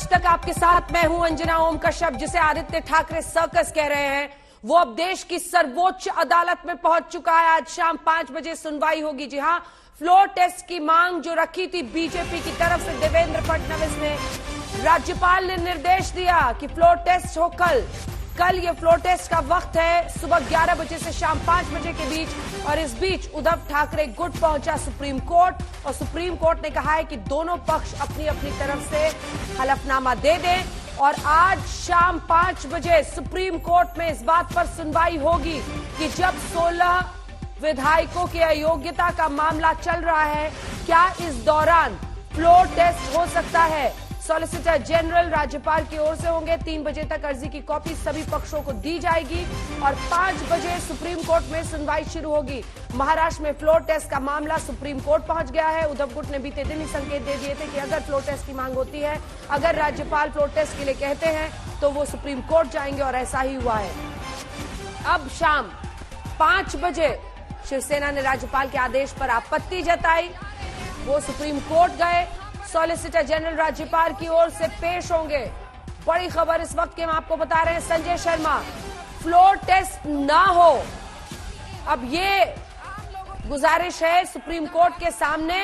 तक आपके साथ मैं हूं अंजना ओम कश्यप। जिसे आदित्य ठाकरे सर्कस कह रहे हैं, वो अब देश की सर्वोच्च अदालत में पहुंच चुका है। आज शाम 5 बजे सुनवाई होगी। जी हां, फ्लोर टेस्ट की मांग जो रखी थी बीजेपी की तरफ से देवेंद्र फडणवीस ने, राज्यपाल ने निर्देश दिया कि फ्लोर टेस्ट हो कल ये फ्लोर टेस्ट का वक्त है, सुबह 11 बजे से शाम 5 बजे के बीच। और इस बीच उद्धव ठाकरे गुट पहुंचा सुप्रीम कोर्ट, और सुप्रीम कोर्ट ने कहा है कि दोनों पक्ष अपनी अपनी तरफ से हलफनामा दे दें। और आज शाम 5 बजे सुप्रीम कोर्ट में इस बात पर सुनवाई होगी कि जब 16 विधायकों की अयोग्यता का मामला चल रहा है, क्या इस दौरान फ्लोर टेस्ट हो सकता है। सॉलिसिटर जनरल राज्यपाल की ओर से होंगे। 3 बजे तक अर्जी की कॉपी सभी पक्षों को दी जाएगी और 5 बजे सुप्रीम कोर्ट में सुनवाई शुरू होगी। महाराष्ट्र में फ्लोर टेस्ट का मामला सुप्रीम कोर्ट पहुंच गया है। उद्धव गुट ने बीते दिन ही संकेत दे दिए थे कि अगर फ्लोर टेस्ट की मांग होती है, अगर राज्यपाल फ्लोर टेस्ट के लिए कहते हैं तो वो सुप्रीम कोर्ट जाएंगे, और ऐसा ही हुआ है। अब शाम 5 बजे शिवसेना ने राज्यपाल के आदेश पर आपत्ति जताई, वो सुप्रीम कोर्ट गए। सॉलिसिटर जनरल राज्यपाल की ओर से पेश होंगे। बड़ी खबर इस वक्त की हम आपको बता रहे हैं, संजय शर्मा, फ्लोर टेस्ट ना हो, अब ये गुजारिश है सुप्रीम कोर्ट के सामने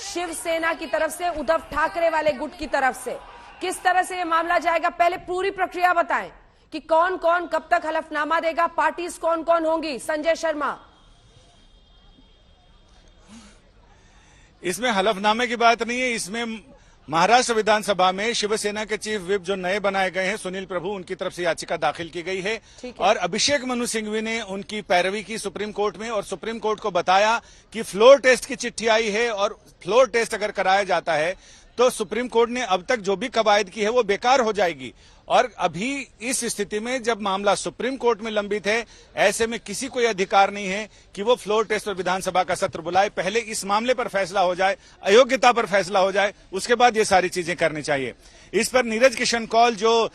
शिवसेना की तरफ से, उद्धव ठाकरे वाले गुट की तरफ से। किस तरह से ये मामला जाएगा, पहले पूरी प्रक्रिया बताएं कि कौन कौन कब तक हलफनामा देगा, पार्टीज कौन कौन होंगी। संजय शर्मा। इसमें हलफनामे की बात नहीं है, इसमें महाराष्ट्र विधानसभा में शिवसेना के चीफ विप जो नए बनाए गए हैं सुनील प्रभु, उनकी तरफ से याचिका दाखिल की गई है और अभिषेक मनु सिंघवी ने उनकी पैरवी की सुप्रीम कोर्ट में, और सुप्रीम कोर्ट को बताया कि फ्लोर टेस्ट की चिट्ठी आई है और फ्लोर टेस्ट अगर कराया जाता है तो सुप्रीम कोर्ट ने अब तक जो भी कवायद की है वो बेकार हो जाएगी। और अभी इस स्थिति में जब मामला सुप्रीम कोर्ट में लंबित है, ऐसे में किसी को अधिकार नहीं है कि वो फ्लोर टेस्ट और विधानसभा का सत्र बुलाए। पहले इस मामले पर फैसला हो जाए, अयोग्यता पर फैसला हो जाए, उसके बाद ये सारी चीजें करनी चाहिए। इस पर नीरज किशन कौल जो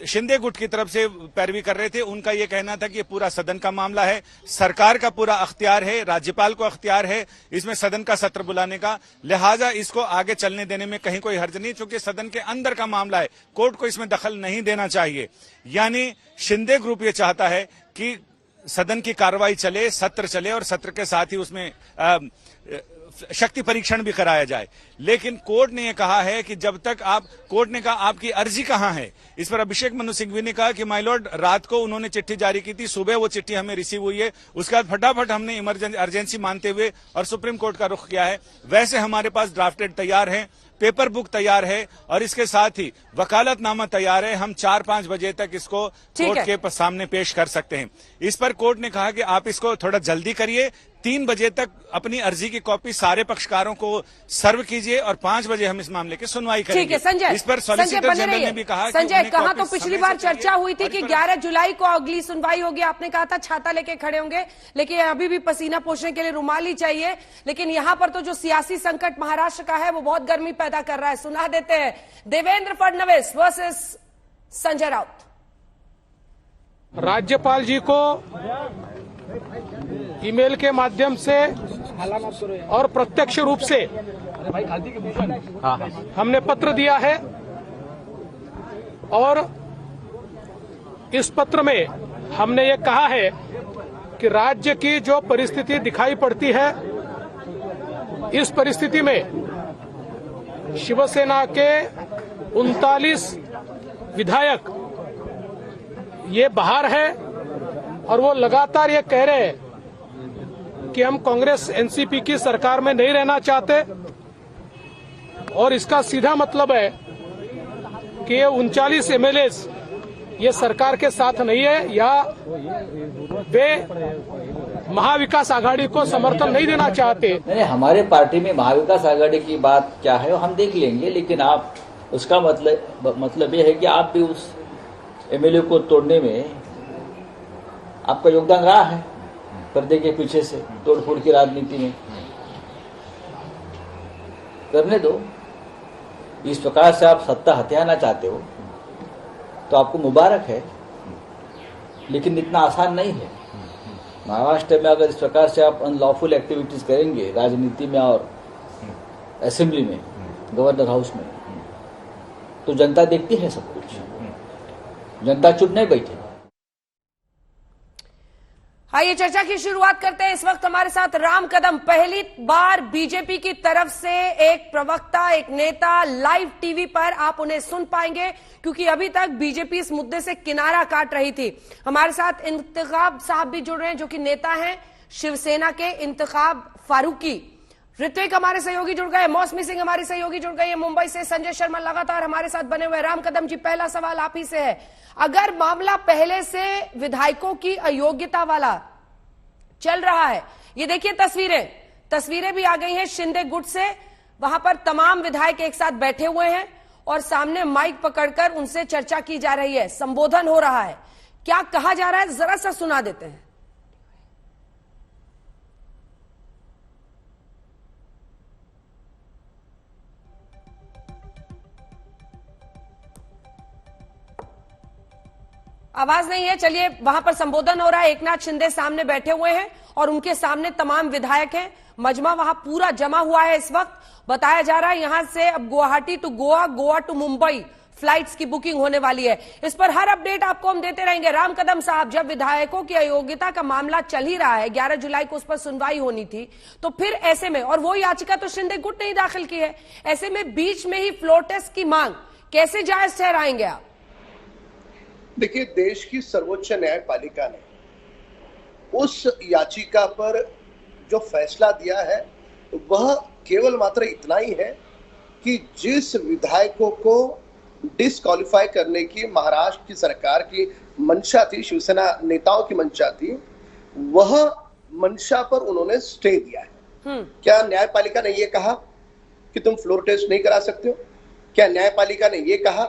शिंदे गुट की तरफ से पैरवी कर रहे थे, उनका यह कहना था कि ये पूरा सदन का मामला है, सरकार का पूरा अख्तियार है, राज्यपाल को अख्तियार है इसमें सदन का सत्र बुलाने का, लिहाजा इसको आगे चलने देने में कहीं कोई हर्ज नहीं, चूंकि सदन के अंदर का मामला है, कोर्ट को इसमें दखल नहीं देना चाहिए। यानी शिंदे ग्रुप ये चाहता है कि सदन की कार्रवाई चले, सत्र चले और सत्र के साथ ही उसमें शक्ति परीक्षण भी कराया जाए। लेकिन कोर्ट ने यह कहा है कि जब तक कोर्ट ने कहा आपकी अर्जी कहां है। इस पर अभिषेक मनु सिंघवी ने कहा कि माय लॉर्ड, रात को उन्होंने चिट्ठी जारी की थी, सुबह वो चिट्ठी हमें रिसीव हुई है, उसके बाद फटाफट हमने अर्जेंसी मानते हुए और सुप्रीम कोर्ट का रुख किया है। वैसे हमारे पास ड्राफ्टेड तैयार है, पेपर बुक तैयार है और इसके साथ ही वकालतनामा तैयार है। हम 4-5 बजे तक इसको कोर्ट के सामने पेश कर सकते हैं। इस पर कोर्ट ने कहा कि आप इसको थोड़ा जल्दी करिए, 3 बजे तक अपनी अर्जी की कॉपी सारे पक्षकारों को सर्व कीजिए और 5 बजे हम इस मामले की सुनवाई करेंगे। ठीक है संजय, इस पर सॉलिसिटर जनरल ने भी कहा, संजय कहा तो पिछली बार चर्चा हुई थी कि 11 जुलाई को अगली सुनवाई होगी। आपने कहा था छाता लेके खड़े होंगे, लेकिन अभी भी पसीना पोंछने के लिए रुमाल ही चाहिए। लेकिन यहाँ पर तो जो सियासी संकट महाराष्ट्र का है वो बहुत गर्मी पैदा कर रहा है। सुना देते हैं देवेंद्र फडणवीस वर्सेस संजय राउत। राज्यपाल जी को ईमेल के माध्यम से और प्रत्यक्ष रूप से हमने पत्र दिया है और इस पत्र में हमने ये कहा है कि राज्य की जो परिस्थिति दिखाई पड़ती है, इस परिस्थिति में शिवसेना के 39 विधायक ये बाहर है और वो लगातार ये कह रहे हैं कि हम कांग्रेस एनसीपी की सरकार में नहीं रहना चाहते, और इसका सीधा मतलब है कि ये 39 एमएलएस ये सरकार के साथ नहीं है या वे महाविकास आघाड़ी को समर्थन नहीं देना चाहते। नहीं, हमारे पार्टी में महाविकास आघाड़ी की बात क्या है वो हम देख लेंगे, लेकिन आप उसका मतलब ये है कि आप भी उस एमएलए को तोड़ने में आपका योगदान रहा है, पर्दे के पीछे से तोड़फोड़ की राजनीति में। करने दो, इस प्रकार से आप सत्ता हथियाना चाहते हो तो आपको मुबारक है, लेकिन इतना आसान नहीं है। महाराष्ट्र में अगर इस प्रकार से आप अनलॉफुल एक्टिविटीज करेंगे राजनीति में और असेंबली में, गवर्नर हाउस में, तो जनता देखती है सब कुछ, जनता चुप नहीं बैठे। आइए चर्चा की शुरुआत करते हैं। इस वक्त हमारे साथ राम कदम, पहली बार बीजेपी की तरफ से एक प्रवक्ता, एक नेता लाइव टीवी पर आप उन्हें सुन पाएंगे, क्योंकि अभी तक बीजेपी इस मुद्दे से किनारा काट रही थी। हमारे साथ इंतखाब साहब भी जुड़ रहे हैं, जो कि नेता हैं शिवसेना के, इंतखाब फारूकी। ऋत्विक हमारे सहयोगी जुड़ गए, मौसमी सिंह हमारी सहयोगी जुड़ गई है मुंबई से, संजय शर्मा लगातार हमारे साथ बने हुए। राम कदम जी, पहला सवाल आप ही से है। अगर मामला पहले से विधायकों की अयोग्यता वाला चल रहा है, ये देखिए तस्वीरें भी आ गई हैं शिंदे गुट से। वहां पर तमाम विधायक एक साथ बैठे हुए हैं और सामने माइक पकड़कर उनसे चर्चा की जा रही है, संबोधन हो रहा है। क्या कहा जा रहा है, जरा सा सुना देते हैं। आवाज नहीं है, चलिए। वहां पर संबोधन हो रहा है, एकनाथ शिंदे सामने बैठे हुए हैं और उनके सामने तमाम विधायक हैं। मजमा वहां पूरा जमा हुआ है इस वक्त। बताया जा रहा है यहां से अब Guwahati to Goa, Goa to Mumbai flights की बुकिंग होने वाली है। इस पर हर अपडेट आपको हम देते रहेंगे। राम कदम साहब, जब विधायकों की अयोग्यता का मामला चल ही रहा है, 11 जुलाई को उस पर सुनवाई होनी थी, तो फिर ऐसे में, और वो याचिका तो शिंदे गुट ने ही दाखिल की है, ऐसे में बीच में ही फ्लोर टेस्ट की मांग कैसे जायज ठहराएंगे आप? देखिए, देश की सर्वोच्च न्यायपालिका ने उस याचिका पर जो फैसला दिया है वह केवल मात्र इतना ही है कि जिस विधायकों को डिस्क्वालीफाई करने की महाराष्ट्र की सरकार की मंशा थी, शिवसेना नेताओं की मंशा थी, वह मंशा पर उन्होंने स्टे दिया है। क्या न्यायपालिका ने यह कहा कि तुम फ्लोर टेस्ट नहीं करा सकते हो? क्या न्यायपालिका ने यह कहा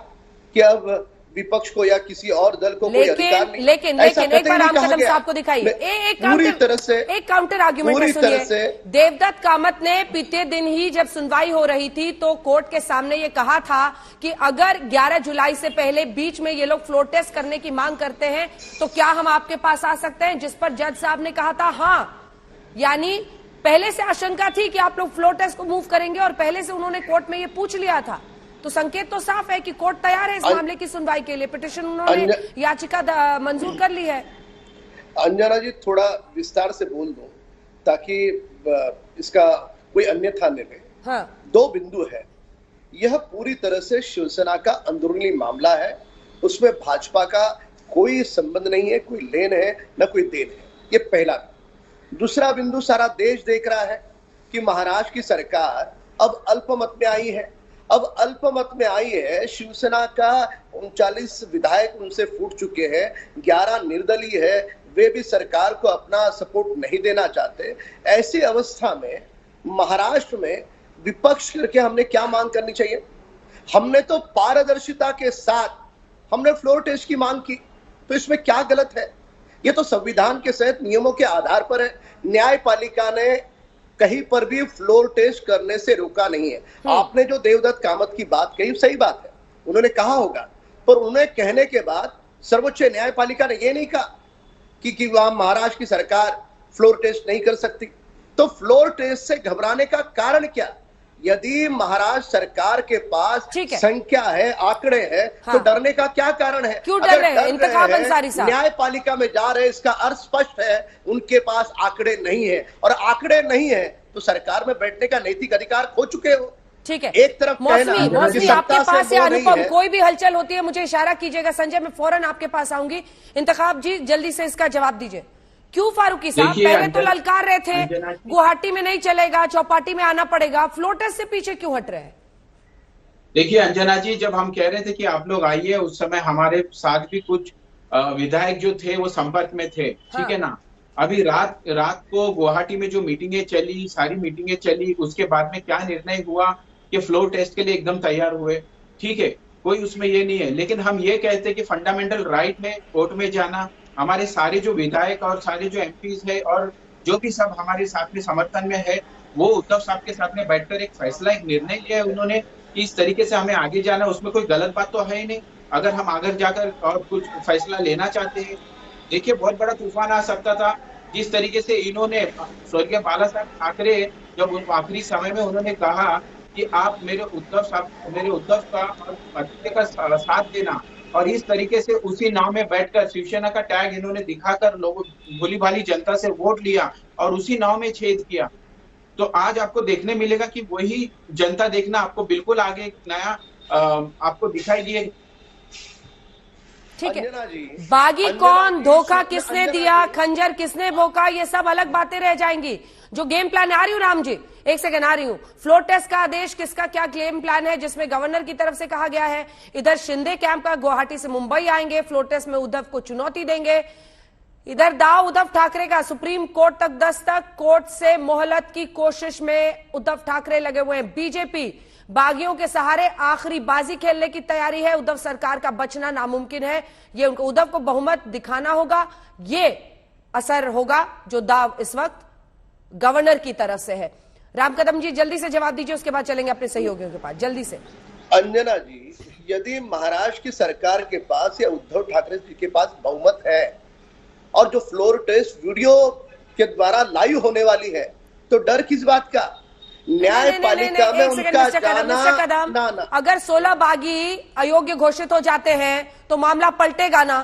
कि अब विपक्ष को या किसी और दल को कोई अधिकार नहीं? लेकिन एक बार राम कदम साहब को दिखाइए एक काउंटर आर्ग्यूमेंट सुनिए। देवदत्त कामत ने बीते दिन ही जब सुनवाई हो रही थी तो कोर्ट के सामने ये कहा था कि अगर 11 जुलाई से पहले बीच में ये लोग फ्लोर टेस्ट करने की मांग करते हैं तो क्या हम आपके पास आ सकते हैं, जिस पर जज साहब ने कहा था हाँ। यानी पहले से आशंका थी कि आप लोग फ्लोर टेस्ट को मूव करेंगे और पहले से उन्होंने कोर्ट में ये पूछ लिया था। तो संकेत तो साफ है कि कोर्ट तैयार है इस मामले की सुनवाई के लिए। पिटीशन उन्होंने याचिका मंजूर कर ली है। अंजना जी, थोड़ा विस्तार से बोल दो ताकि इसका कोई अन्यथा न ले। हाँ। 2 बिंदु है। यह पूरी तरह से शिवसेना का अंदरूनी मामला है, उसमें भाजपा का कोई संबंध नहीं है, कोई लेन है न कोई देन है। ये पहला। दूसरा बिंदु, सारा देश देख रहा है कि महाराष्ट्र की सरकार अब अल्पमत में आई है। अब अल्पमत में आई है, शिवसेना का 39 विधायक उनसे फूट चुके हैं, 11 निर्दलीय है, वे भी सरकार को अपना सपोर्ट नहीं देना चाहते। ऐसी अवस्था में महाराष्ट्र में विपक्ष करके हमने क्या मांग करनी चाहिए? हमने तो पारदर्शिता के साथ हमने फ्लोर टेस्ट की मांग की, तो इसमें क्या गलत है? ये तो संविधान के तहत नियमों के आधार पर है। न्यायपालिका ने कहीं पर भी फ्लोर टेस्ट करने से रोका नहीं है। आपने जो देवदत्त कामत की बात कही सही बात है, उन्होंने कहा होगा, पर उन्हें कहने के बाद सर्वोच्च न्यायपालिका ने यह नहीं कहा कि वहां महाराष्ट्र की सरकार फ्लोर टेस्ट नहीं कर सकती। तो फ्लोर टेस्ट से घबराने का कारण क्या? यदि महाराष्ट्र सरकार के पास संख्या है, आंकड़े हैं, तो डरने का क्या कारण है? क्यों डर रहे हैं इंतखाब अंसारी साहब? न्यायपालिका में जा रहे, इसका अर्थ स्पष्ट है, उनके पास आंकड़े नहीं है, और आंकड़े नहीं है तो सरकार में बैठने का नैतिक अधिकार खो चुके हो। ठीक है, एक तरफ मौसमी आपके पास है, अनुपम कोई भी हलचल होती है मुझे इशारा कीजिएगा। संजय, मैं फौरन आपके पास आऊंगी। इंतखाब जी, जल्दी से इसका जवाब दीजिए। क्यों फारूकी साहब पहले तो ललकार रहे थे गुवाहाटी में नहीं चलेगा, चौपाटी में आना पड़ेगा, फ्लोर टेस्ट से पीछे क्यों हट रहे हैं? देखिए अंजना जी, जब हम कह रहे थे कि आप लोग आइए, उस समय हमारे साथ भी कुछ विधायक जो थे वो संपर्क में थे। हाँ। ठीक है ना। अभी रात को गुवाहाटी में जो मीटिंगें चली, सारी मीटिंगें चली, उसके बाद में क्या निर्णय हुआ कि फ्लोर टेस्ट के लिए एकदम तैयार हुए। ठीक है, कोई उसमें ये नहीं है, लेकिन हम ये कहते हैं कि फंडामेंटल राइट है कोर्ट में जाना। हमारे सारे जो विधायक और सारे जो एमपीज है और जो भी सब हमारे साथ में समर्थन में है, वो उद्धव साहब के साथ में बैठकर एक फैसला, एक निर्णय लिया है उन्होंने कि इस तरीके से हमें आगे जाना है। उसमें कोई गलत बात तो है ही नहीं अगर हम आगे जाकर और कुछ फैसला लेना चाहते हैं। देखिए, बहुत बड़ा तूफान आ सकता था जिस तरीके से इन्होंने, स्वर्गीय बाला साहब ठाकरे जब आखिरी समय में उन्होंने कहा कि आप मेरे उद्धव का और आदित्य का साथ देना, और इस तरीके से उसी नाव में बैठकर शिवसेना का टैग इन्होंने दिखाकर लोगों भोली भाली जनता से वोट लिया और उसी नाव में छेद किया। तो आज आपको देखने मिलेगा कि वही जनता देखना आपको बिल्कुल आगे नया आपको दिखाई दिए। ठीक है, अंजना जी, बागी अंजना कौन, जी, धोखा किसने अंजना दिया, जी, खंजर किसने भोंका, ये सब अलग बातें रह जाएंगी। जो गेम प्लान, आ रही हूँ राम जी, एक सेकंड आ रही हूँ। फ्लोर टेस्ट का आदेश किसका क्या गेम प्लान है, जिसमें गवर्नर की तरफ से कहा गया है इधर शिंदे कैंप का गुवाहाटी से मुंबई आएंगे, फ्लोर टेस्ट में उद्धव को चुनौती देंगे। इधर दाव उद्धव ठाकरे का, सुप्रीम कोर्ट तक दस्तक, कोर्ट से मोहलत की कोशिश में उद्धव ठाकरे लगे हुए हैं। बीजेपी बागियों के सहारे आखिरी बाजी खेलने की तैयारी है, उद्धव सरकार का बचना नामुमकिन है। ये उनको, उद्धव को बहुमत दिखाना होगा, ये असर होगा जो दाव इस वक्त गवर्नर की तरफ से है। राम कदम जी जल्दी से जवाब दीजिए, उसके बाद चलेंगे अपने सहयोगियों के पास, जल्दी से। अंजना जी, यदि महाराष्ट्र की सरकार के पास या उद्धव ठाकरे जी के पास बहुमत है और जो फ्लोर टेस्ट वीडियो के द्वारा लाइव होने वाली है, तो डर किस बात का? न्यायपालिका में उनका जाना ना। अगर 16 बागी अयोग्य घोषित हो जाते हैं तो मामला पलटेगा ना?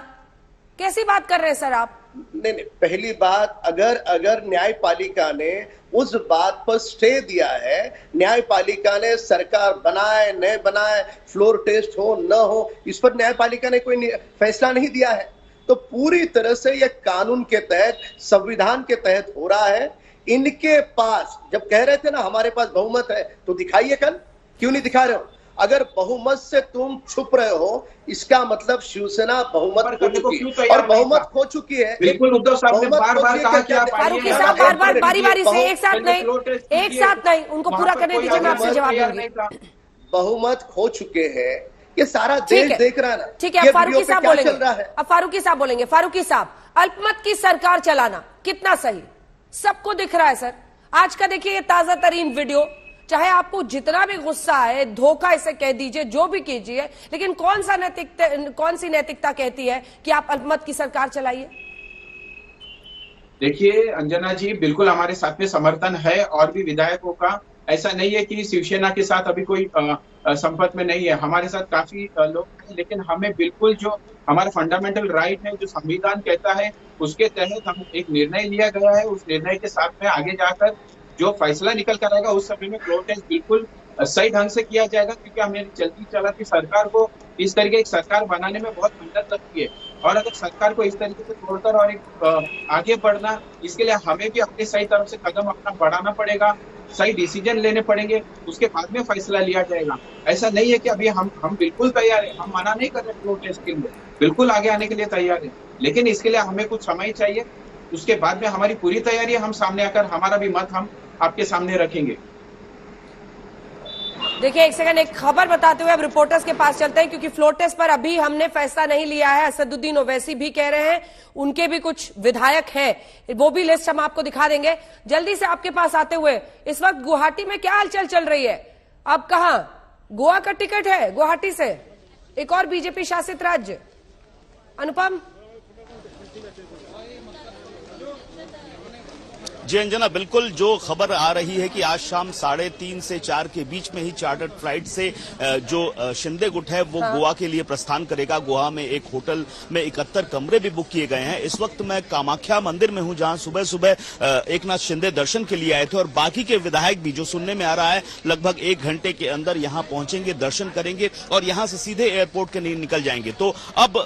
कैसी बात कर रहे हैं सर आप? नहीं, पहली बात, अगर न्यायपालिका ने उस बात पर स्टे दिया है, न्यायपालिका ने सरकार बनाए न बनाए, फ्लोर टेस्ट हो न हो, इस पर न्यायपालिका ने कोई फैसला नहीं दिया है, तो पूरी तरह से यह कानून के तहत, संविधान के तहत हो रहा है। इनके पास, जब कह रहे थे ना हमारे पास बहुमत है, तो दिखाइए कल, क्यों नहीं दिखा रहे हो? अगर बहुमत से तुम छुप रहे हो, इसका मतलब शिवसेना बहुमत खो चुकी है, और बहुमत खो चुकी है। बिल्कुल, उद्धव साहब ने बार-बार कहा कि आप फारूकी साहब बार-बार बारी-बारी से एक साथ नहीं, उनको पूरा करने दीजिए, मैं आपसे जवाब दूंगी। बहुमत खो चुके हैं, ये सारा देश देख रहा है ना। ठीक है, अब फारूकी साहब बोलेंगे। फारूकी साहब, अल्पमत की सरकार चलाना कितना सही, सबको दिख रहा है सर। आज का देखिए ये ताजा तरीन वीडियो, चाहे आपको जितना भी गुस्सा है, धोखा इसे कह दीजिए, जो भी कीजिए, लेकिन कौन सी नैतिकता कहती है कि आप अल्पमत की सरकार चलाइए? देखिए अंजना जी, बिल्कुल हमारे साथ में समर्थन है और भी विधायकों का। ऐसा नहीं है कि शिवसेना के साथ अभी कोई संपर्क में नहीं है, हमारे साथ काफी लोग हैं, लेकिन हमें बिल्कुल जो हमारा फंडामेंटल राइट है, जो संविधान कहता है, उसके तहत हम एक निर्णय लिया गया है। उस निर्णय के साथ में आगे जाकर जो फैसला निकल कर आएगा, उस समय में फ्लोर टेस्ट बिल्कुल सही ढंग से किया जाएगा, क्योंकि हमें चलती चलाती सरकार को इस तरीके की सरकार बनाने में बहुत मेहनत लगती है, और अगर सरकार को इस तरीके से तोड़कर और एक आगे बढ़ना, इसके लिए हमें भी अपनी सही तरफ से कदम अपना बढ़ाना पड़ेगा, सही डिसीजन लेने पड़ेंगे, उसके बाद में फैसला लिया जाएगा। ऐसा नहीं है कि अभी हम बिल्कुल तैयार है, हम मना नहीं कर रहे फ्लोर टेस्ट के लिए, बिल्कुल आगे आने के लिए तैयार है, लेकिन इसके लिए हमें कुछ समय चाहिए। उसके बाद में हमारी पूरी तैयारी है, हम सामने आकर हमारा भी मत हम आपके सामने रखेंगे। देखिए एक सेकंड, एक खबर बताते हुए अब रिपोर्टर्स के पास चलते हैं, क्योंकि फ्लोर टेस्ट पर अभी हमने फैसला नहीं लिया है। असदुद्दीन ओवैसी भी कह रहे हैं, उनके भी कुछ विधायक हैं, वो भी लिस्ट हम आपको दिखा देंगे। जल्दी से आपके पास आते हुए, इस वक्त गुवाहाटी में क्या हलचल चल रही है? अब कहां गोवा का टिकट है, गुवाहाटी से एक और बीजेपी शासित राज्य। अनुपम जी अंजना, बिल्कुल जो खबर आ रही है कि आज शाम 3:30 से 4 के बीच में ही चार्टर्ड फ्लाइट से जो शिंदे गुट है वो गोवा के लिए प्रस्थान करेगा। गोवा में एक होटल में 71 कमरे भी बुक किए गए हैं। इस वक्त मैं कामाख्या मंदिर में हूं, जहां सुबह सुबह एकनाथ शिंदे दर्शन के लिए आए थे, और बाकी के विधायक भी, जो सुनने में आ रहा है, लगभग 1 घंटे के अंदर यहां पहुंचेंगे, दर्शन करेंगे और यहां से सीधे एयरपोर्ट के लिए निकल जाएंगे। तो अब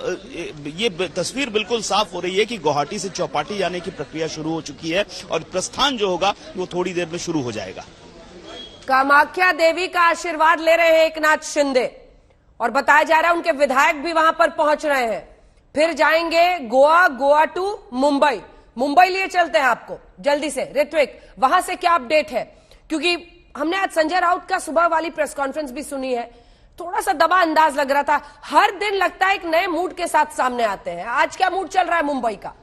ये तस्वीर बिल्कुल साफ हो रही है कि गुवाहाटी से चौपाटी जाने की प्रक्रिया शुरू हो चुकी है और प्रस्थान जो होगा वो थोड़ी देर में शुरू हो जाएगा। कामाख्या देवी का आशीर्वाद ले रहे हैं एकनाथ शिंदे, और बताया जा रहा है उनके विधायक भी वहां पर पहुंच रहे हैं। फिर जाएंगे गोवा टू मुंबई लिए चलते हैं आपको जल्दी से। ऋत्विक, वहां से क्या अपडेट है? क्योंकि हमने आज संजय राउत का सुबह वाली प्रेस कॉन्फ्रेंस भी सुनी है, थोड़ा सा दबा अंदाज लग रहा था। हर दिन लगता है एक नए मूड के साथ सामने आते हैं। आज क्या मूड चल रहा है मुंबई का?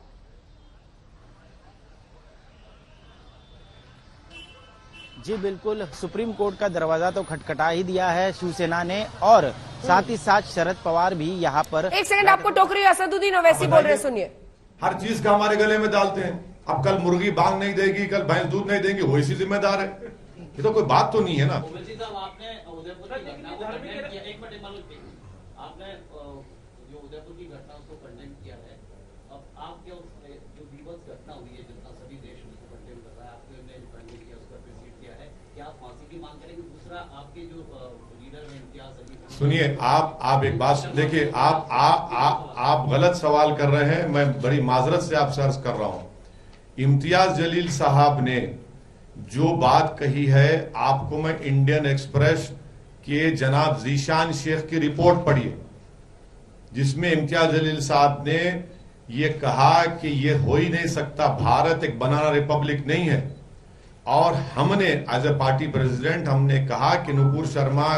जी बिल्कुल, सुप्रीम कोर्ट का दरवाजा तो खटखटा ही दिया है शिवसेना ने, और साथ ही साथ शरद पवार भी यहाँ पर। एक सेकंड, आपको टोकरी असदुद्दीन ओवैसी बोल रहे, सुनिए। हर चीज का हमारे गले में डालते हैं। अब कल मुर्गी बांग नहीं देगी, कल भैंस दूध नहीं देगी, वो इसी जिम्मेदार है। ये तो कोई बात तो नहीं है ना। आपने उदयपुर की घटना को कंडेम किया, एक मिनट आपने जो उदयपुर की घटना उसको कंडेम किया है, अब आप क्या जो बीभत्स घटना हुई है जितना सभी देश उसको कंडेम कर रहा है, आपने कंडेम किया, उसको अप्रिशिएट किया है, क्या आप फांसी की मांग करेंगे? दूसरा, आपके जो लीडर है इम्तियाज अली, सुनिए, आप एक बात देखिए, आप गलत सवाल कर रहे हैं। मैं बड़ी माजरत से आपसे अर्ज कर रहा हूं। इम्तियाज जलील साहब ने जो बात कही है, आपको मैं इंडियन एक्सप्रेस के जनाब जीशान शेख की रिपोर्ट पढ़ी, जिसमें इम्तियाज जलील साहब ने ये कहा कि ये हो ही नहीं सकता, भारत एक बनाना रिपब्लिक नहीं है। और हमने एज ए पार्टी प्रेसिडेंट हमने कहा कि नुपुर शर्मा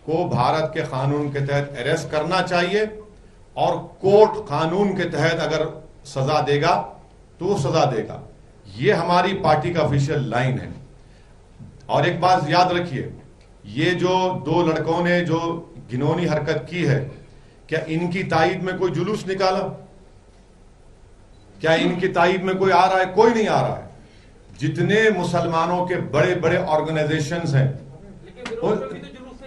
को भारत के कानून के तहत अरेस्ट करना चाहिए और कोर्ट कानून के तहत अगर सजा देगा तो सजा देगा। ये हमारी पार्टी का ऑफिशियल लाइन है। और एक बात याद रखिए, ये जो दो लड़कों ने जो घिनौनी हरकत की है, क्या इनकी तायद में कोई जुलूस निकाला? क्या इनकी तायद में कोई आ रहा है? कोई नहीं आ रहा है। जितने मुसलमानों के बड़े बड़े ऑर्गेनाइजेशंस हैं,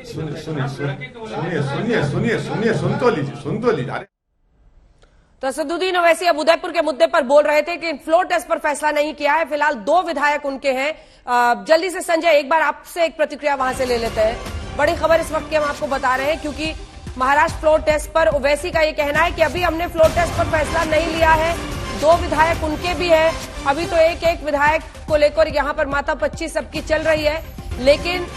सुनिए, सुन तो लीजिए। तो असदुद्दीन ओवैसी अब उदयपुर के मुद्दे पर बोल रहे थे कि फ्लोर टेस्ट पर फैसला नहीं किया है। फिलहाल 2 विधायक उनके हैं। जल्दी से संजय, एक बार आपसे एक प्रतिक्रिया वहां से ले लेते हैं। बड़ी खबर इस वक्त की हम आपको बता रहे हैं, क्योंकि महाराष्ट्र फ्लोर टेस्ट पर ओवैसी का ये कहना है कि अभी हमने फ्लोर टेस्ट पर फैसला नहीं लिया है। 2 विधायक उनके भी है। अभी तो एक विधायक को लेकर यहां पर माथापच्ची सबकी चल रही है। लेकिन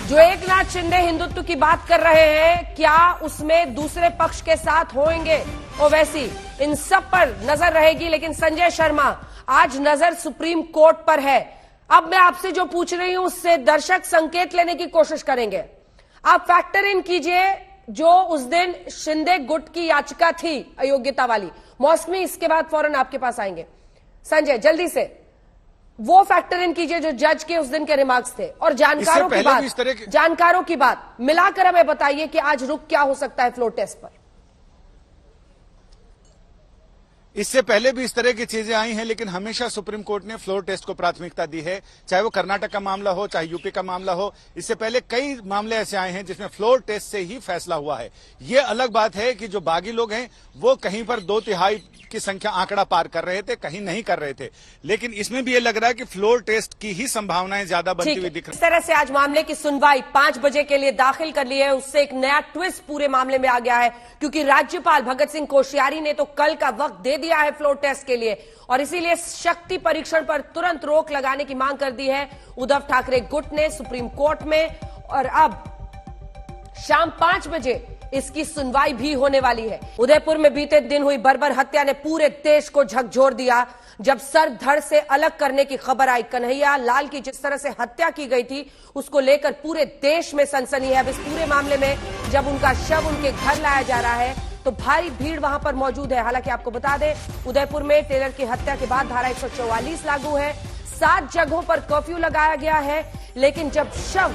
जो एकनाथ शिंदे हिंदुत्व की बात कर रहे हैं, क्या उसमें दूसरे पक्ष के साथ होंगे ओवैसी? इन सब पर नजर रहेगी। लेकिन संजय शर्मा, आज नजर सुप्रीम कोर्ट पर है। अब मैं आपसे जो पूछ रही हूं उससे दर्शक संकेत लेने की कोशिश करेंगे। आप फैक्टर इन कीजिए जो उस दिन शिंदे गुट की याचिका थी अयोग्यता वाली। मौसमी इसके बाद फौरन आपके पास आएंगे। संजय, जल्दी से वो फैक्टर इन कीजिए जो जज के उस दिन के रिमार्क्स थे और जानकारों की बात मिलाकर हमें बताइए कि आज रुख क्या हो सकता है फ्लोर टेस्ट पर। इससे पहले भी इस तरह की चीजें आई हैं, लेकिन हमेशा सुप्रीम कोर्ट ने फ्लोर टेस्ट को प्राथमिकता दी है, चाहे वो कर्नाटक का मामला हो, चाहे यूपी का मामला हो। इससे पहले कई मामले ऐसे आए हैं जिसमें फ्लोर टेस्ट से ही फैसला हुआ है। ये अलग बात है कि जो बागी लोग हैं वो कहीं पर 2/3 की संख्या आंकड़ा पार कर रहे थे, कहीं नहीं कर रहे थे। लेकिन इसमें भी ये लग रहा है कि फ्लोर टेस्ट की ही संभावनाएं ज्यादा बनती हुई दिख रही है। इस तरह से आज मामले की सुनवाई 5 बजे के लिए दाखिल कर ली है। उससे एक नया ट्विस्ट पूरे मामले में आ गया है, क्योंकि राज्यपाल भगत सिंह कोश्यारी ने तो कल का वक्त दे दिया है फ्लोर टेस्ट के लिए, और इसीलिए शक्ति परीक्षण पर तुरंत रोक लगाने की मांग कर दी है उद्धव ठाकरे गुट ने सुप्रीम कोर्ट में। और अब शाम 5 बजे इसकी सुनवाई भी होने वाली है। उदयपुर में बीते दिन हुई बर्बर हत्या ने पूरे देश को झकझोर दिया। जब सर धड़ से अलग करने की खबर आई, कन्हैया लाल की जिस तरह से हत्या की गई थी उसको लेकर पूरे देश में सनसनी है। अब इस पूरे मामले में जब उनका शव उनके घर लाया जा रहा है तो भारी भीड़ वहां पर मौजूद है। हालांकि आपको बता दें, उदयपुर में टेलर की हत्या के बाद धारा 144 लागू है। 7 जगहों पर कर्फ्यू लगाया गया है। लेकिन जब शव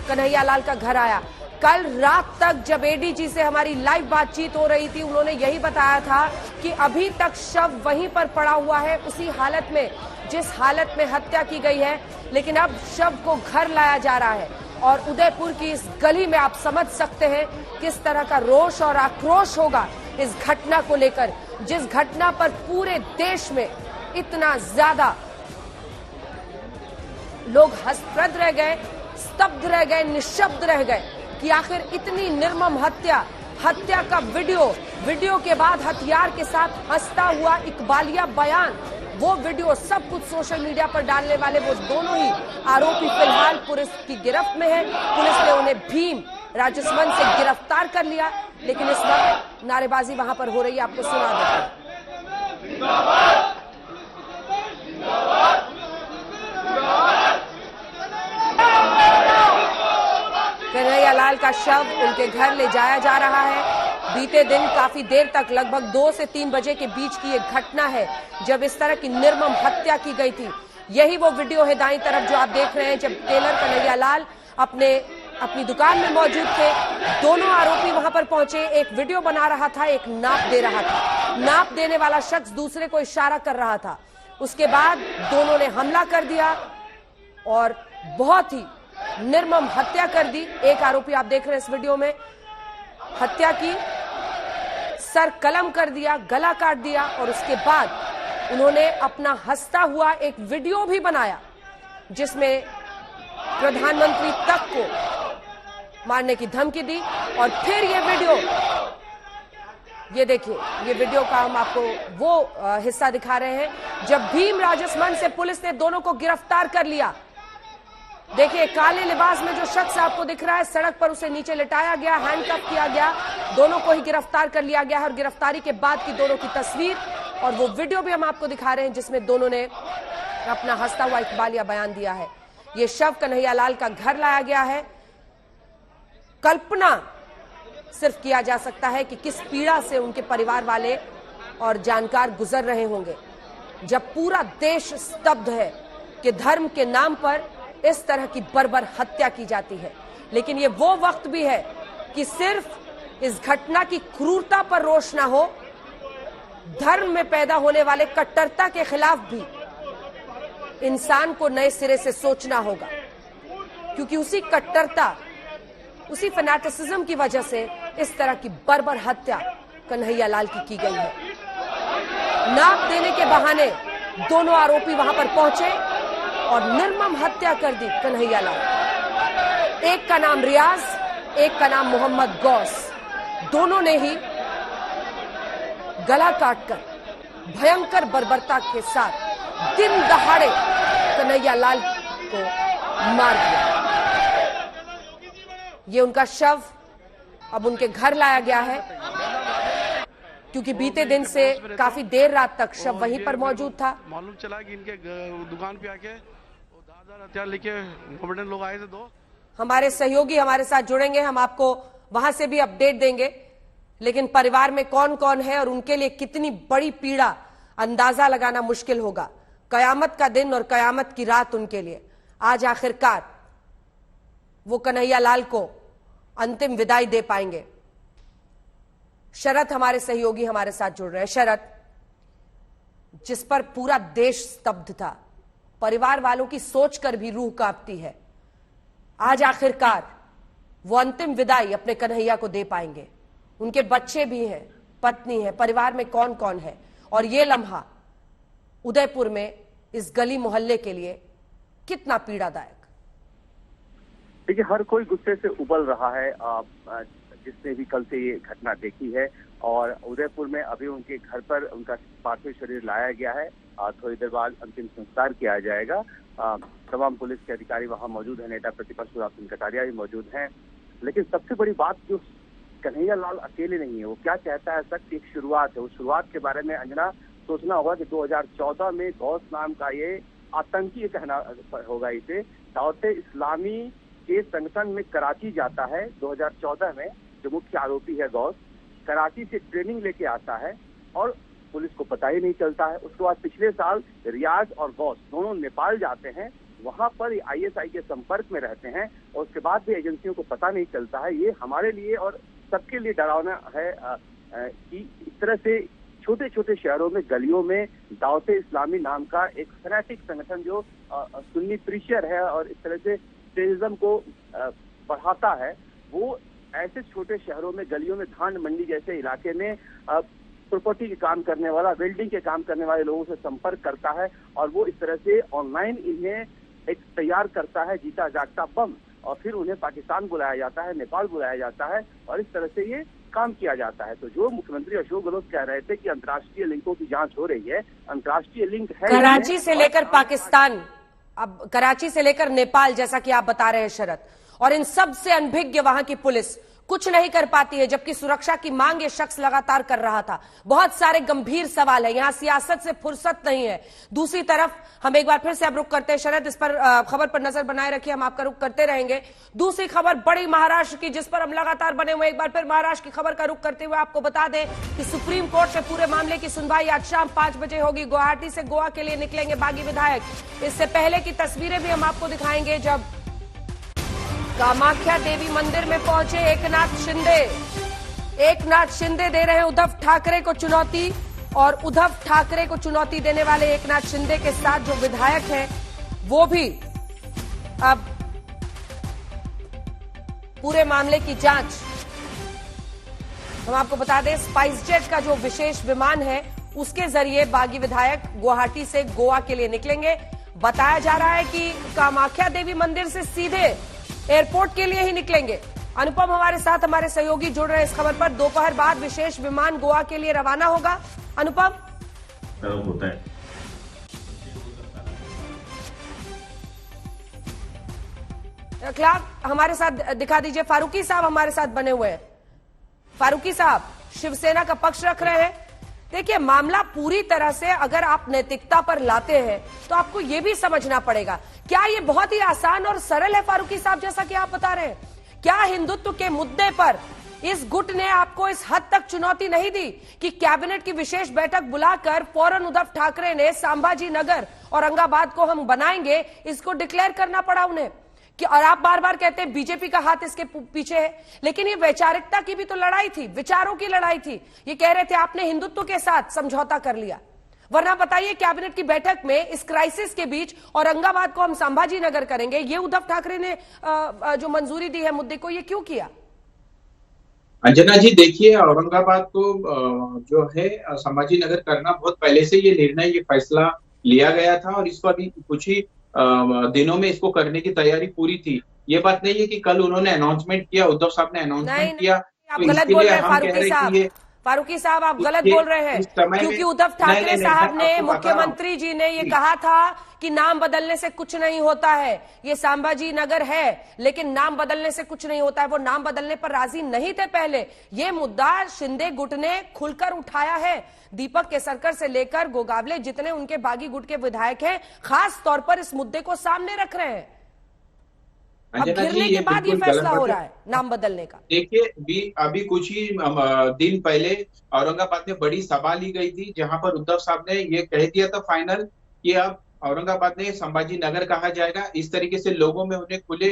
कन्हैया लाल का घर आया, कल रात तक जब एडीजी से हमारी लाइव बातचीत हो रही थी, उन्होंने यही बताया था कि अभी तक शव वहीं पर पड़ा हुआ है, उसी हालत में जिस हालत में हत्या की गई है। लेकिन अब शव को घर लाया जा रहा है और उदयपुर की इस गली में आप समझ सकते हैं किस तरह का रोष और आक्रोश होगा इस घटना को लेकर, जिस घटना पर पूरे देश में इतना ज्यादा लोग हतप्रभ रह गए, स्तब्ध रह गए, निशब्द रह गए कि आखिर इतनी निर्मम हत्या का वीडियो के बाद हथियार के साथ हंसता हुआ इकबालिया बयान, वो वीडियो सब कुछ सोशल मीडिया पर डालने वाले वो दोनों ही आरोपी फिलहाल पुलिस की गिरफ्त में है। पुलिस ने उन्हें भीम राजस्वन से गिरफ्तार कर लिया। लेकिन इस वक्त नारेबाजी वहां पर हो रही है, आपको सुना देते हैं। कन्हैया लाल का शव उनके घर ले जाया जा रहा है। बीते दिन काफी देर तक, लगभग 2 से 3 बजे के बीच की एक घटना है जब इस तरह की निर्मम हत्या की गई थी। यही वो वीडियो है दाईं तरफ जो आप देख रहे हैं, जब टेलर कन्हैया लाल अपनी दुकान में मौजूद थे। दोनों आरोपी वहां पर पहुंचे, एक वीडियो बना रहा था, एक नाप दे रहा था। नाप देने वाला शख्स दूसरे को इशारा कर रहा था। उसके बाद दोनों ने हमला कर दिया और बहुत ही निर्मम हत्या कर दी। एक आरोपी आप देख रहे हैं इस वीडियो में, हत्या की, सर कलम कर दिया, गला काट दिया और उसके बाद उन्होंने अपना हंसता हुआ एक वीडियो भी बनाया जिसमें प्रधानमंत्री तक को मारने की धमकी दी। और फिर ये वीडियो, ये देखिए, ये वीडियो का हम आपको वो हिस्सा दिखा रहे हैं जब भीम राजस मंच से पुलिस ने दोनों को गिरफ्तार कर लिया। देखिए, काले लिबास में जो शख्स आपको दिख रहा है, सड़क पर उसे नीचे लिटाया गया, हैंडकफ किया गया, दोनों को ही गिरफ्तार कर लिया गया है। और गिरफ्तारी के बाद की दोनों की तस्वीर और वो वीडियो भी हम आपको दिखा रहे हैं जिसमें दोनों ने अपना हंसता हुआ इकबालिया बयान दिया है। ये शव कन्हैयालाल का घर लाया गया है। कल्पना सिर्फ किया जा सकता है कि किस पीड़ा से उनके परिवार वाले और जानकार गुजर रहे होंगे जब पूरा देश स्तब्ध है कि धर्म के नाम पर इस तरह की बर्बर हत्या की जाती है। लेकिन ये वो वक्त भी है कि सिर्फ इस घटना की क्रूरता पर रोष ना हो, धर्म में पैदा होने वाले कट्टरता के खिलाफ भी इंसान को नए सिरे से सोचना होगा, क्योंकि उसी कट्टरता, उसी फैनेटिसिज्म की वजह से इस तरह की बर्बर हत्या कन्हैयालाल की गई है। नाप देने के बहाने दोनों आरोपी वहां पर पहुंचे और निर्मम हत्या कर दी कन्हैयालाल। एक का नाम रियाज, एक का नाम मोहम्मद गौस। दोनों ने ही गला काटकर भयंकर बर्बरता के साथ दिन दहाड़े कन्हैयालाल को मार दिया। ये उनका शव अब उनके घर लाया गया है, क्योंकि बीते दिन से काफी देर रात तक शव वहीं पर मौजूद था। मालूम चला कि इनके दुकान पे आके धारदार हथियार लेके गवर्नमेंट लोग आए थे। दो हमारे सहयोगी हमारे साथ जुड़ेंगे, हम आपको वहां से भी अपडेट देंगे। लेकिन परिवार में कौन कौन है और उनके लिए कितनी बड़ी पीड़ा अंदाजा लगाना मुश्किल होगा। कयामत का दिन और कयामत की रात उनके लिए। आज आखिरकार वो कन्हैयालाल को अंतिम विदाई दे पाएंगे। शरद हमारे सहयोगी हमारे साथ जुड़ रहे हैं। शरद, जिस पर पूरा देश स्तब्ध था, परिवार वालों की सोचकर भी रूह कांपती है, आज आखिरकार वो अंतिम विदाई अपने कन्हैया को दे पाएंगे। उनके बच्चे भी हैं, पत्नी है, परिवार में कौन कौन है, और ये लम्हा उदयपुर में इस गली मोहल्ले के लिए कितना पीड़ादायक। देखिए, हर कोई गुस्से से उबल रहा है जिसने भी कल से ये घटना देखी है। और उदयपुर में अभी उनके घर पर उनका पार्थिव शरीर लाया गया है। थोड़ी देर बाद अंतिम संस्कार किया जाएगा। तमाम पुलिस के अधिकारी वहां मौजूद हैं, नेता प्रतिपक्ष सुराग सिंह कटारिया भी मौजूद हैं। लेकिन सबसे बड़ी बात, जो कन्हैयालाल अकेले नहीं है, वो क्या चाहता है, सख्त एक शुरुआत है। उस शुरुआत के बारे में अंजना सोचना होगा कि 2014 में गौस नाम का ये आतंकी कहना होगा इसे, दावत इस्लामी के संगठन में कराची जाता है 2014 में। जो मुख्य आरोपी है गौस, कराची से ट्रेनिंग लेके आता है और पुलिस को पता ही नहीं चलता है। उसके बाद पिछले साल रियाज और गौस दोनों नेपाल जाते हैं, वहां पर आईएसआई के संपर्क में रहते हैं और उसके बाद भी एजेंसियों को पता नहीं चलता है। ये हमारे लिए और सबके लिए डरावना है कि इस तरह से छोटे छोटे शहरों में, गलियों में दावत इस्लामी नाम का एक फैनेटिक संगठन जो सुन्नी प्रीशियर है और इस तरह से टेररिज्म को बढ़ाता है, वो ऐसे छोटे शहरों में, गलियों में, धान मंडी जैसे इलाके में प्रॉपर्टी के काम करने वाला, वेल्डिंग के काम करने वाले लोगों से संपर्क करता है और वो इस तरह से ऑनलाइन इन्हें एक तैयार करता है जीता जागता बम, और फिर उन्हें पाकिस्तान बुलाया जाता है, नेपाल बुलाया जाता है और इस तरह से ये काम किया जाता है। तो जो मुख्यमंत्री अशोक गहलोत कह रहे थे कि अंतर्राष्ट्रीय लिंकों की जांच हो रही है, अंतर्राष्ट्रीय लिंक है कराची से लेकर पाकिस्तान, अब कराची से लेकर नेपाल, जैसा कि आप बता रहे हैं शरद, और इन सब से अनभिज्ञ वहां की पुलिस कुछ नहीं कर पाती है, जबकि सुरक्षा की मांग ये शख्स लगातार कर रहा था। बहुत सारे गंभीर सवाल है, यहां सियासत से फुर्सत नहीं है। दूसरी तरफ हम एक बार फिर से अब रुक करते हैं शरद, इस पर खबर पर नजर बनाए रखिए, हम आपका रुख करते रहेंगे। दूसरी खबर बड़ी महाराष्ट्र की, जिस पर हम लगातार बने हुए, एक बार फिर महाराष्ट्र की खबर का रुख करते हुए आपको बता दें कि सुप्रीम कोर्ट से पूरे मामले की सुनवाई आज शाम 5 बजे होगी। गुवाहाटी से गोवा के लिए निकलेंगे बागी विधायक। इससे पहले की तस्वीरें भी हम आपको दिखाएंगे जब कामाख्या देवी मंदिर में पहुंचे एकनाथ शिंदे। एकनाथ शिंदे दे रहे हैं उद्धव ठाकरे को चुनौती, और उद्धव ठाकरे को चुनौती देने वाले एकनाथ शिंदे के साथ जो विधायक हैं वो भी अब पूरे मामले की जांच हम आपको बता दें, स्पाइस जेट का जो विशेष विमान है उसके जरिए बागी विधायक गुवाहाटी से गोवा के लिए निकलेंगे। बताया जा रहा है कि कामाख्या देवी मंदिर से सीधे एयरपोर्ट के लिए ही निकलेंगे। अनुपम हमारे साथ, हमारे सहयोगी जुड़ रहे हैं इस खबर पर। दोपहर बाद विशेष विमान गोवा के लिए रवाना होगा। अनुपम, होता है क्लार्क हमारे साथ दिखा दीजिए। फारूकी साहब हमारे साथ बने हुए हैं। फारूकी साहब, शिवसेना का पक्ष रख रहे हैं। देखिए, मामला पूरी तरह से अगर आप नैतिकता पर लाते हैं तो आपको यह भी समझना पड़ेगा, क्या यह बहुत ही आसान और सरल है फारूकी साहब, जैसा कि आप बता रहे हैं? क्या हिंदुत्व के मुद्दे पर इस गुट ने आपको इस हद तक चुनौती नहीं दी कि कैबिनेट की विशेष बैठक बुलाकर फौरन उद्धव ठाकरे ने संभाजी नगर औरंगाबाद को हम बनाएंगे, इसको डिक्लेयर करना पड़ा उन्हें? कि और आप बार बार कहते हैं बीजेपी का हाथ इसके पीछे है, लेकिन ये वैचारिकता की भी तो लड़ाई थी, विचारों की लड़ाई थी। ये कह रहे थे आपने हिंदुत्व के साथ समझौता कर लिया, वरना बताइए कैबिनेट की बैठक में इस क्राइसिस के बीच औरंगाबाद को हम संभाजी नगर करेंगे, ये उद्धव ठाकरे ने जो मंजूरी दी है मुद्दे को, ये क्यों किया? अंजना जी, देखिए, औरंगाबाद को जो है संभाजी नगर करना बहुत पहले से ये निर्णय, ये फैसला लिया गया था और इसको अभी कुछ ही दिनों में इसको करने की तैयारी पूरी थी। ये बात नहीं है कि कल उन्होंने अनाउंसमेंट किया, उद्धव साहब ने अनाउंसमेंट किया, आप गलत बोल रहे हैं फारूकी साहब, आप गलत बोल रहे हैं, क्योंकि उद्धव ठाकरे साहब ने, मुख्यमंत्री जी ने ये कहा था कि नाम बदलने से कुछ नहीं होता है, ये संभाजी नगर है लेकिन नाम बदलने से कुछ नहीं होता है। वो नाम बदलने पर राजी नहीं थे पहले। ये मुद्दा शिंदे गुट ने खुलकर उठाया है। दीपक केसरकर से लेकर गोगावले, जितने उनके बागी गुट के विधायक हैं, खास तौर पर इस मुद्दे को सामने रख रहे हैं। अब गिरने के बाद ये फैसला हो रहा है नाम बदलने का। देखिए, अभी कुछ ही दिन पहले औरंगाबाद में बड़ी सभा ली गई थी, जहां पर उद्धव साहब ने ये कह दिया था फाइनल कि अब औरंगाबाद में संभाजी नगर कहा जाएगा। इस तरीके से लोगों में उन्हें खुले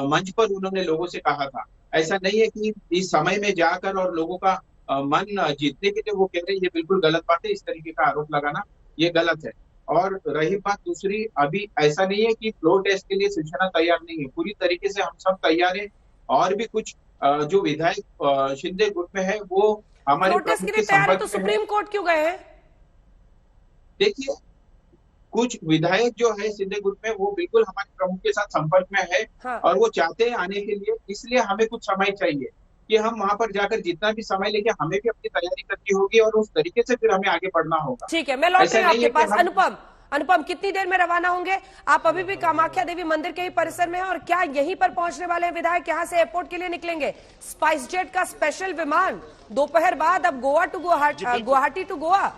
मंच पर उन्होंने लोगों से कहा था। ऐसा नहीं है कि इस समय में जाकर और लोगों का मन जीतने के लिए वो कह रहे हैं, ये बिल्कुल गलत बात है। इस तरीके का आरोप लगाना ये गलत है। और रही बात दूसरी, अभी ऐसा नहीं है कि फ्लोर टेस्ट के लिए शिवसेना तैयार नहीं है, पूरी तरीके से हम सब तैयार हैं। और भी कुछ जो विधायक शिंदे गुट में है वो हमारे फ्लोर टेस्ट के लिए तैयार है, तो सुप्रीम कोर्ट क्यों गए हैं? देखिए, कुछ विधायक जो है शिंदे गुट में वो बिल्कुल हमारे प्रमुख के साथ संपर्क में है। हाँ। और वो चाहते हैं आने के लिए, इसलिए हमें कुछ समय चाहिए कि हम वहां पर जाकर जितना भी समय लेके हमें भी अपनी तैयारी करनी होगी और उस तरीके से फिर हमें आगे बढ़ना होगा। ठीक है, मैं लौट रही हूं आपके पास। अनुपम, कितनी देर में रवाना होंगे? आप अभी भी कामाख्या देवी मंदिर के ही परिसर में हैं और क्या यहीं पर पहुंचने वाले हैं विधायक? यहां से एयरपोर्ट के लिए निकलेंगे स्पाइस जेट का स्पेशल विमान दोपहर बाद, अब गुवाहाटी टू गोवा।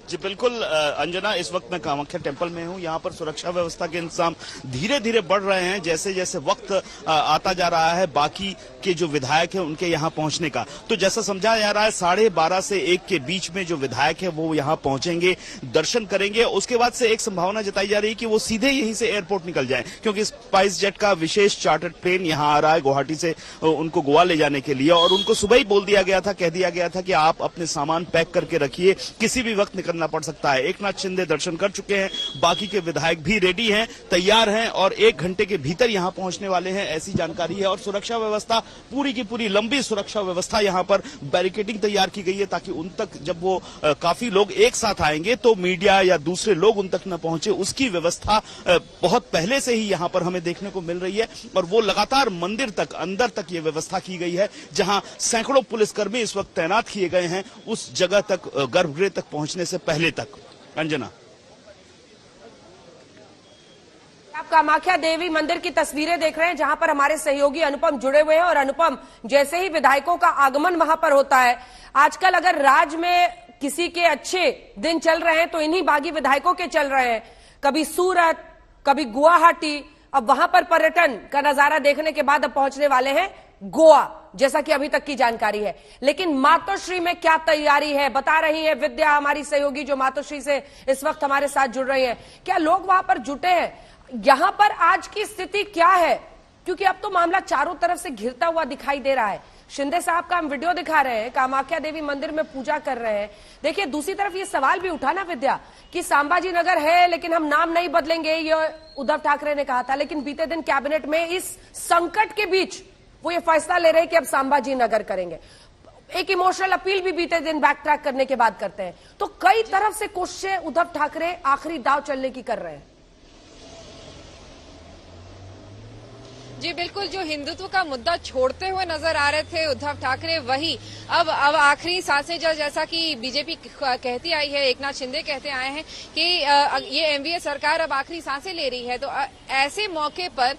जी बिल्कुल अंजना, इस वक्त मैं कामाख्या टेम्पल में हूं। यहाँ पर सुरक्षा व्यवस्था के इंतजाम धीरे धीरे बढ़ रहे हैं जैसे जैसे वक्त आता जा रहा है बाकी के जो विधायक हैं उनके यहाँ पहुंचने का। तो जैसा समझा जा रहा है 12:30 से 1 के बीच में जो विधायक है वो यहाँ पहुंचेंगे, दर्शन करेंगे। उसके बाद से एक संभावना जताई जा रही है कि वो सीधे यहीं से एयरपोर्ट निकल जाए, क्योंकि स्पाइस जेट का विशेष चार्टर्ड प्लेन यहाँ आ रहा है गुवाहाटी से उनको गोवा ले जाने के लिए। और उनको सुबह ही बोल दिया गया था, कह दिया गया था कि आप अपने सामान पैक करके रखिए, किसी भी वक्त निकलना पड़ सकता है। एकनाथ शिंदे दर्शन कर चुके हैं, बाकी के विधायक भी रेडी हैं, तैयार हैं और 1 घंटे के भीतर यहां पहुंचने वाले हैं, ऐसी जानकारी है। और सुरक्षा व्यवस्था पूरी की पूरी लंबी सुरक्षा व्यवस्था यहां पर बैरिकेडिंग तैयार की गई है ताकि उन तक जब वो काफी लोग एक साथ आएंगे तो मीडिया या दूसरे लोग उन तक न पहुंचे, उसकी व्यवस्था बहुत पहले से ही यहां पर हमें देखने को मिल रही है। और वो लगातार मंदिर तक, अंदर तक ये व्यवस्था की गई है, जहां सैकड़ों पुलिसकर्मी इस वक्त तैनात किए गए हैं उस जगह तक, गर्भगृह तक पहुंचने से पहले तक। अंजना, आप कामाख्या देवी मंदिर की तस्वीरें देख रहे हैं जहां पर हमारे सहयोगी अनुपम जुड़े हुए हैं। और अनुपम, जैसे ही विधायकों का आगमन वहां पर होता है, आजकल अगर राज्य में किसी के अच्छे दिन चल रहे हैं तो इन्हीं बागी विधायकों के चल रहे हैं। कभी सूरत, कभी गुवाहाटी, अब वहां पर पर्यटन का नजारा देखने के बाद अब पहुंचने वाले हैं गोवा, जैसा कि अभी तक की जानकारी है। लेकिन मातोश्री में क्या तैयारी है, बता रही है विद्या, हमारी सहयोगी जो मातोश्री से इस वक्त हमारे साथ जुड़ रही है। क्या लोग वहां पर जुटे हैं? यहां पर आज की स्थिति क्या है? क्योंकि अब तो मामला चारों तरफ से घिरता हुआ दिखाई दे रहा है। शिंदे साहब का हम वीडियो दिखा रहे हैं, कामाख्या देवी मंदिर में पूजा कर रहे हैं। देखिए, दूसरी तरफ ये सवाल भी उठा ना विद्या कि संभाजी नगर है लेकिन हम नाम नहीं बदलेंगे, ये उद्धव ठाकरे ने कहा था, लेकिन बीते दिन कैबिनेट में इस संकट के बीच वो ये फैसला ले रहे हैं कि अब संभाजी नगर करेंगे। एक इमोशनल अपील भी बीते दिन बैक ट्रैक करने के बाद करते हैं। तो कई तरफ से कोशिशें उद्धव ठाकरे आखिरी दाव चलने की कर रहे हैं। जी बिल्कुल, जो हिंदुत्व का मुद्दा छोड़ते हुए नजर आ रहे थे उद्धव ठाकरे, वही अब आखिरी सांसें जैसा कि बीजेपी कहती आई है, एकनाथ शिंदे कहते आए हैं कि ये एनडीए सरकार अब आखिरी सांसें ले रही है। तो ऐसे मौके पर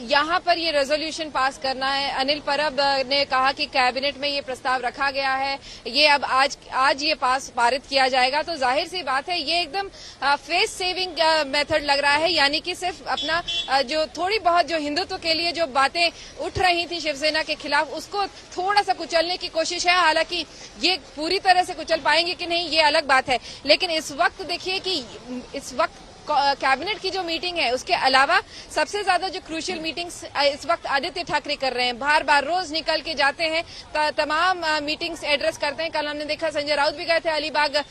यहाँ पर ये रेजोल्यूशन पास करना है। अनिल परब ने कहा कि कैबिनेट में ये प्रस्ताव रखा गया है, ये अब आज ये पारित किया जाएगा। तो जाहिर सी बात है ये एकदम फेस सेविंग मेथड लग रहा है, यानी कि सिर्फ अपना जो थोड़ी बहुत जो हिंदुत्व के लिए जो बातें उठ रही थी शिवसेना के खिलाफ, उसको थोड़ा सा कुचलने की कोशिश है। हालांकि ये पूरी तरह से कुचल पाएंगे कि नहीं ये अलग बात है, लेकिन इस वक्त देखिए कि इस वक्त कैबिनेट की जो मीटिंग है उसके अलावा सबसे ज्यादा जो क्रूशियल मीटिंग्स इस वक्त आदित्य ठाकरे कर रहे हैं। बार बार रोज निकल के जाते हैं, तमाम मीटिंग्स एड्रेस करते हैं। कल हमने देखा संजय राउत भी गए थे अलीबाग,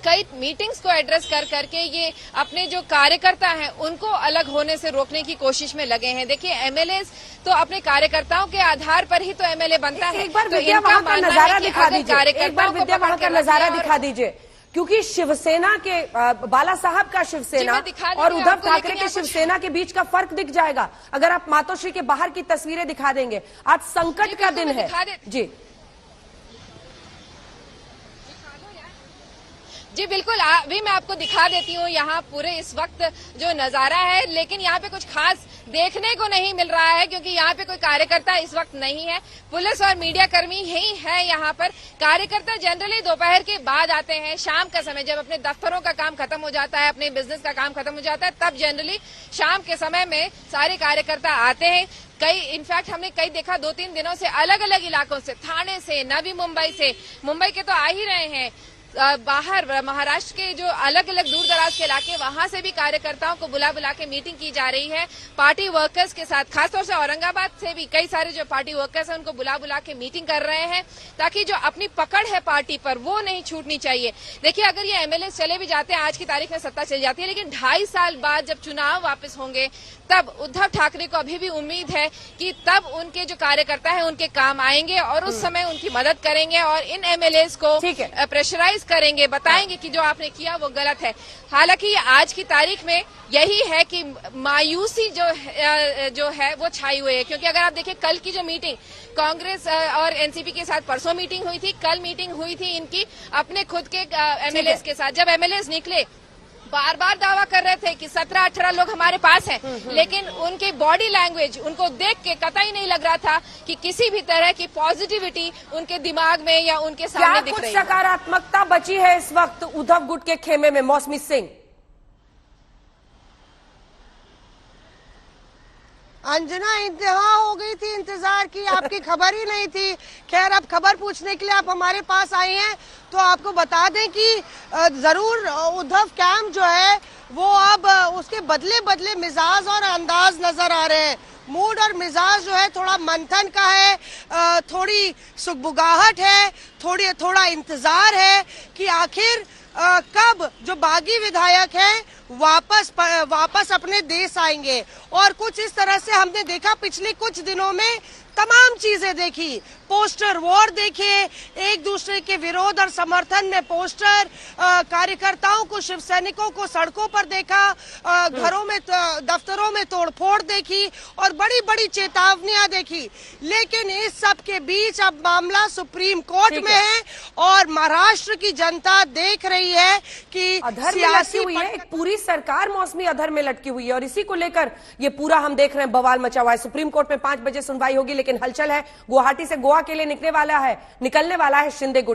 कई मीटिंग्स को एड्रेस कर करके ये अपने जो कार्यकर्ता हैं उनको अलग होने से रोकने की कोशिश में लगे हैं। देखिए, एमएलए तो अपने कार्यकर्ताओं के आधार पर ही तो एमएलए बनता है। एक बार तो विद्या वहां का नजारा दिखा दीजिए, एक बार विद्या वहां का नजारा दिखा दीजिए, क्योंकि शिवसेना के बाला साहब का शिवसेना और उद्धव ठाकरे के शिवसेना के बीच का फर्क दिख जाएगा अगर आप मातोश्री के बाहर की तस्वीरें दिखा देंगे। आज संकट का दिन है जी बिल्कुल, अभी मैं आपको दिखा देती हूँ यहाँ पूरे इस वक्त जो नजारा है, लेकिन यहाँ पे कुछ खास देखने को नहीं मिल रहा है क्योंकि यहाँ पे कोई कार्यकर्ता इस वक्त नहीं है। पुलिस और मीडिया कर्मी ही है यहाँ पर। कार्यकर्ता जनरली दोपहर के बाद आते हैं, शाम का समय जब अपने दफ्तरों का काम खत्म हो जाता है, अपने बिजनेस का काम खत्म हो जाता है, तब जनरली शाम के समय में सारे कार्यकर्ता आते हैं। कई इनफैक्ट हमने कई देखा 2-3 दिनों से अलग अलग इलाकों से, थाने से, नवी मुंबई से, मुंबई के तो आ ही रहे हैं, बाहर महाराष्ट्र के जो अलग अलग दूर दराज के इलाके, वहां से भी कार्यकर्ताओं को बुला बुला के मीटिंग की जा रही है। पार्टी वर्कर्स के साथ, खासतौर से औरंगाबाद से भी कई सारे जो पार्टी वर्कर्स हैं उनको बुला बुला के मीटिंग कर रहे हैं ताकि जो अपनी पकड़ है पार्टी पर वो नहीं छूटनी चाहिए। देखिए, अगर ये एमएलए चले भी जाते हैं, आज की तारीख में सत्ता चली जाती है, लेकिन 2.5 साल बाद जब चुनाव वापस होंगे तब उद्धव ठाकरे को अभी भी उम्मीद है कि तब उनके जो कार्यकर्ता है उनके काम आएंगे और उस समय उनकी मदद करेंगे और इन एमएलए को प्रेशराइज करेंगे, बताएंगे कि जो आपने किया वो गलत है। हालांकि आज की तारीख में यही है कि मायूसी जो है वो छाई हुई है, क्योंकि अगर आप देखें कल की जो मीटिंग कांग्रेस और एनसीपी के साथ परसों मीटिंग हुई थी, कल मीटिंग हुई थी इनकी अपने खुद के एमएलए के साथ। जब एमएलए निकले बार बार दावा कर रहे थे कि 17-18 लोग हमारे पास हैं, लेकिन उनकी बॉडी लैंग्वेज उनको देख के कतई नहीं लग रहा था कि किसी भी तरह की पॉजिटिविटी उनके दिमाग में या उनके सामने दिख रही है। कुछ सकारात्मकता बची है इस वक्त उद्धव गुट के खेमे में? मौसमी सिंह, अंजना इंतहा हो गई थी इंतजार की, आपकी खबर ही नहीं थी। खैर, अब खबर पूछने के लिए आप हमारे पास आई हैं, तो आपको बता दें कि जरूर उद्धव कैंप जो है वो अब उसके बदले बदले मिजाज और अंदाज नजर आ रहे हैं। मूड और मिजाज जो है थोड़ा मंथन का है, थोड़ी सुगबुगाहट है, थोड़ा इंतजार है कि आखिर कब जो बागी विधायक हैं वापस अपने देश आएंगे। और कुछ इस तरह से हमने देखा पिछले कुछ दिनों में, तमाम चीजें देखी, पोस्टर वॉर देखे, एक दूसरे के विरोध और समर्थन में पोस्टर, कार्यकर्ताओं को, शिव सैनिकों को सड़कों पर देखा, घरों में, दफ्तरों में तोड़फोड़ देखी और बड़ी बड़ी चेतावनियां देखी। लेकिन इस सब के बीच अब मामला सुप्रीम कोर्ट में है और महाराष्ट्र की जनता देख रही है कि अधर में लटकी हुई है, एक पूरी सरकार मौसमी अधर में लटकी हुई है और इसी को लेकर ये पूरा हम देख रहे हैं बवाल मचा हुआ है। सुप्रीम कोर्ट में 5 बजे सुनवाई होगी, लेकिन हलचल है। गुवाहाटी से गोवा के लिए निकलने वाला है शिंदे गुट।